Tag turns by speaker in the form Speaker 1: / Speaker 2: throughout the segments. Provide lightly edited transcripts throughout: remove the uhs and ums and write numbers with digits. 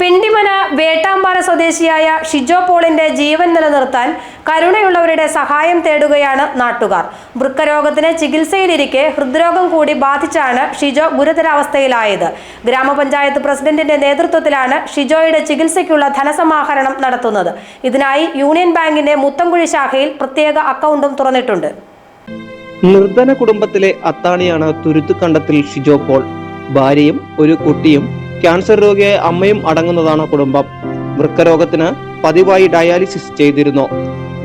Speaker 1: പിണ്ടിമന വേട്ടാമ്പാറ സ്വദേശിയായ ഷിജോ പോളിന്റെ ജീവൻ നിലനിർത്താൻ കരുണയുള്ളവരുടെ സഹായം തേടുകയാണ് നാട്ടുകാർ. വൃക്കരോഗത്തിന് ചികിത്സയിലിരിക്കെ ഹൃദ്രോഗം കൂടി ബാധിച്ചാണ് ഷിജോ ഗുരുതരാവസ്ഥയിലായത്. ഗ്രാമപഞ്ചായത്ത് പ്രസിഡന്റിന്റെ നേതൃത്വത്തിലാണ് ഷിജോയുടെ ചികിത്സയ്ക്കുള്ള ധനസമാഹരണം നടത്തുന്നത്. ഇതിനായി യൂണിയൻ ബാങ്കിന്റെ മുത്തംകുഴി ശാഖയിൽ പ്രത്യേക അക്കൗണ്ടും തുറന്നിട്ടുണ്ട്.
Speaker 2: നിർധന കുടുംബത്തിലെ അത്താണിയാണ് തുരുത്തുകണ്ടത്തിൽ ഷിജോ പോൾ. ഭാര്യയും ഒരു കുട്ടിയും ക്യാൻസർ രോഗിയായ അമ്മയും അടങ്ങുന്നതാണ് കുടുംബം. വൃക്കരോഗത്തിന് പതിവായി ഡയാലിസിസ് ചെയ്തിരുന്നു.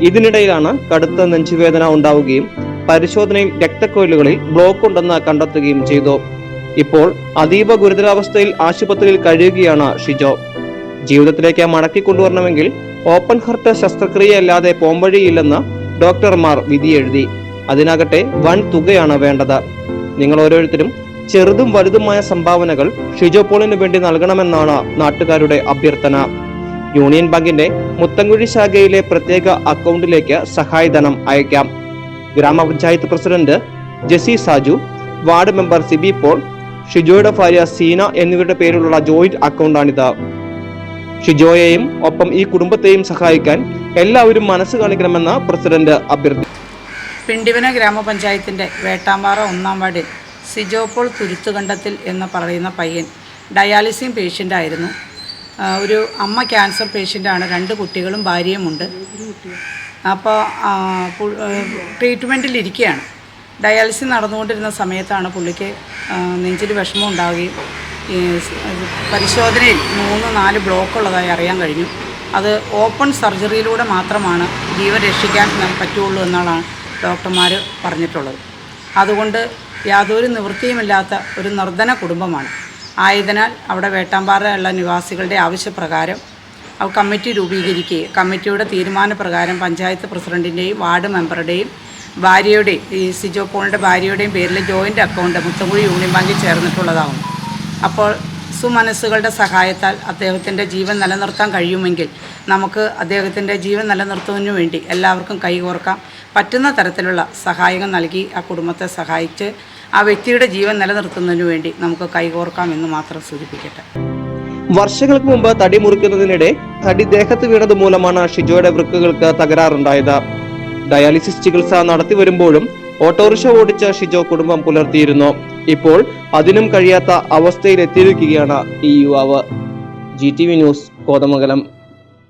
Speaker 2: ഇതിനിടയിലാണ് കടുത്ത നെഞ്ചുവേദന ഉണ്ടാവുകയും പരിശോധനയിൽ രക്തക്കൊഴലുകളിൽ ബ്ലോക്ക് ഉണ്ടെന്ന് കണ്ടെത്തുകയും ചെയ്തു. ഇപ്പോൾ അതീവ ഗുരുതരാവസ്ഥയിൽ ആശുപത്രിയിൽ കഴിയുകയാണ് ഷിജോ. ജീവിതത്തിലേക്ക് മടക്കിക്കൊണ്ടുവരണമെങ്കിൽ ഓപ്പൺ ഹാർട്ട് ശസ്ത്രക്രിയയല്ലാതെ പോംവഴിയില്ലെന്ന് ഡോക്ടർമാർ വിധിയെഴുതി. അതിനാകട്ടെ വൻ തുകയാണ് വേണ്ടത്. നിങ്ങൾ ഓരോരുത്തരും ചെറുതും വലുതുമായ സംഭാവനകൾ ഷിജോ പോളിന് വേണ്ടി നൽകണമെന്നാണ് നാട്ടുകാരുടെ അഭ്യർത്ഥന. യൂണിയൻ ബാങ്കിന്റെ മുത്തംകുഴി ശാഖയിലെ പ്രത്യേക അക്കൗണ്ടിലേക്ക് സഹായധനം അയക്കാം. ഗ്രാമപഞ്ചായത്ത് president Jessy Saju, ward member Sibi Paul, ഷിജോയുടെ ഭാര്യ സീന എന്നിവരുടെ പേരിലുള്ള ജോയിന്റ് അക്കൗണ്ടാണിത്. ഷിജോയെയും ഒപ്പം ഈ കുടുംബത്തെയും സഹായിക്കാൻ എല്ലാവരും മനസ്സ് കാണിക്കണമെന്ന് പ്രസിഡന്റ് അഭ്യർത്ഥിച്ചു.
Speaker 3: പിണ്ടിമന ഗ്രാമപഞ്ചായത്തിന്റെ വേട്ടാമ്പാറ 1-ാം വാർഡിൽ ഷിജോ പോൾ തുരുത്തുകണ്ടത്തിൽ എന്ന് പറയുന്ന പയ്യൻ ഡയാലിസിസ് പേഷ്യൻ്റ് ആയിരുന്നു. ഒരു അമ്മ ക്യാൻസർ പേഷ്യൻ്റാണ്. 2 കുട്ടികളും ഭാര്യയുമുണ്ട്. അപ്പോൾ ട്രീറ്റ്മെൻറ്റിലിരിക്കുകയാണ്. ഡയാലിസിസ് നടന്നുകൊണ്ടിരുന്ന സമയത്താണ് പുള്ളിക്ക് നെഞ്ചിൽ വിഷമം ഉണ്ടാവുകയും പരിശോധനയിൽ 3-4 ബ്ലോക്ക് ഉള്ളതായി അറിയാൻ കഴിഞ്ഞു. അത് ഓപ്പൺ സർജറിയിലൂടെ മാത്രമാണ് ജീവൻ രക്ഷിക്കാൻ പറ്റുള്ളൂ എന്നാണ് ഡോക്ടർമാർ പറഞ്ഞിട്ടുള്ളത്. അതുകൊണ്ട് യാതൊരു നിവൃത്തിയുമില്ലാത്ത ഒരു നിർധന കുടുംബമാണ്. ആയതിനാൽ അവിടെ വേട്ടാമ്പാറയുള്ള നിവാസികളുടെ ആവശ്യപ്രകാരം കമ്മിറ്റി രൂപീകരിക്കുകയും കമ്മിറ്റിയുടെ തീരുമാനപ്രകാരം പഞ്ചായത്ത് പ്രസിഡന്റിൻ്റെയും വാർഡ് മെമ്പറുടെയും ഭാര്യയുടെയും ഈ ഷിജോ പോളിൻ്റെ ഭാര്യയുടെയും പേരിൽ ജോയിൻ്റ് അക്കൗണ്ട് മുത്തംകുഴി യൂണിയൻ ബാങ്കിൽ ചേർന്നിട്ടുള്ളതാകും. അപ്പോൾ സുമനസ്സുകളുടെ സഹായത്താൽ അദ്ദേഹത്തിൻ്റെ ജീവൻ നിലനിർത്താൻ കഴിയുമെങ്കിൽ നമുക്ക് അദ്ദേഹത്തിൻ്റെ ജീവൻ നിലനിർത്തുന്നതിനു വേണ്ടി എല്ലാവർക്കും കൈകോർക്കാം. പറ്റുന്ന തരത്തിലുള്ള സഹായങ്ങൾ നൽകി ആ കുടുംബത്തെ സഹായിച്ച് ആ വ്യക്തിയുടെ ജീവൻ നിലനിർത്തുന്നതിനു വേണ്ടി നമുക്ക് കൈകോർക്കാം എന്ന് മാത്രം സൂചിപ്പിക്കട്ടെ.
Speaker 2: വർഷങ്ങൾക്ക് മുമ്പ് തടി മുറിക്കുന്നതിനിടെ തടി ദേഹത്ത് വീണത് മൂലമാണ് ഷിജോയുടെ വൃക്കകൾക്ക് തകരാറുണ്ടായത്. ഡയാലിസിസ് ചികിത്സ നടത്തി വരുമ്പോഴും ഓട്ടോറിക്ഷ ഓടിച്ച ഷിജോ കുടുംബം പുലർത്തിയിരുന്നു. ഇപ്പോൾ അതിനും കഴിയാത്ത അവസ്ഥയിൽ എത്തിയിരിക്കുകയാണ് ഈ യുവാവ്. GTV news, Kothamangalam.